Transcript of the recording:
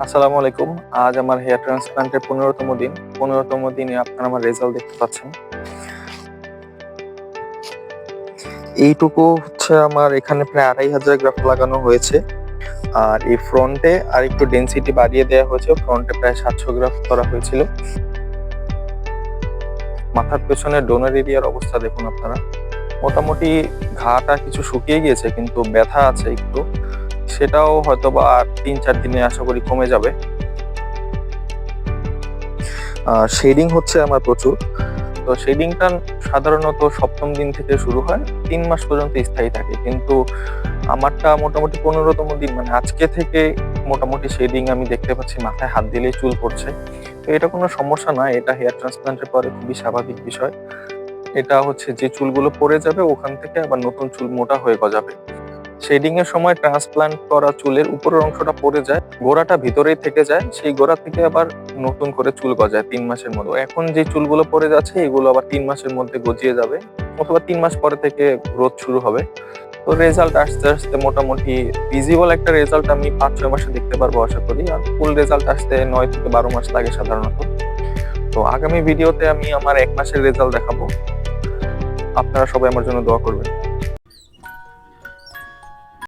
আসসালামু আলাইকুম। আজ আমার হেয়ার ট্রান্সপ্লান্টের ১৫তম দিন। ১৫তম দিনে আপনারা আমার রেজাল্ট দেখতে পাচ্ছেন। এইটুকু হচ্ছে আমার এখানে প্রায় ২,৫০০ গ্রাফট লাগানো হয়েছে। আর এই ফ্রন্টে আরেকটু ডেনসিটি বাড়িয়ে দেয়া হয়েছে। ফ্রন্টে প্রায় ৭০০ গ্রাফট করা হয়েছিল। মাথার পেছনে ডোনার এরিয়ার অবস্থা দেখুন আপনারা। মোটামুটি ঘাটা কিছু শুকিয়ে গিয়েছে কিন্তু ব্যথা আছে একটু। সেটাও হয়তোবা আর ৩-৪ দিনে আশা করি কমে যাবে। শেডিং হচ্ছে আমার প্রচুর। তো শেডিংটা সাধারণত ৭ম দিন থেকে শুরু হয়, ৩ মাস পর্যন্ত স্থায়ী থাকে। কিন্তু আমারটা মোটামুটি ১৫তম দিন, মানে আজকে থেকে মোটামুটি শেডিং আমি দেখতে পাচ্ছি, মাথায় হাত দিলেই চুল পড়ছে। তো এটা কোনো সমস্যা না, এটা হেয়ার ট্রান্সপ্লান্টের পরে খুবই স্বাভাবিক বিষয়। এটা হচ্ছে যে চুলগুলো পড়ে যাবে ওখান থেকে আবার নতুন চুল মোটা হয়ে গজাবে। শেডিং এর সময় ট্রান্সপ্লান্ট করা চুলের উপরের অংশটা পড়ে যায়, গোড়াটা ভিতরেই থেকে যায়। সেই গোড়া থেকে আবার নতুন করে চুল গজায় ৩ মাসের মধ্যে। এখন যে চুলগুলো পড়ে যাচ্ছে এগুলো আবার ৩ মাসের মধ্যে গজিয়ে যাবে, অথবা ৩ মাস পরে থেকে গ্রোথ শুরু হবে। তো রেজাল্ট আসতে, আসতে মোটামুটি ভিজিবল একটা রেজাল্ট আমি ৫-৬ মাসে দেখতে পারবো আশা করি। আর ফুল রেজাল্ট আসতে ৯ থেকে ১২ মাস লাগে সাধারণত। তো আগামী ভিডিওতে আমি আমার ১ মাসের রেজাল্ট দেখাবো। আপনারা সবাই আমার জন্য দোয়া করবেন।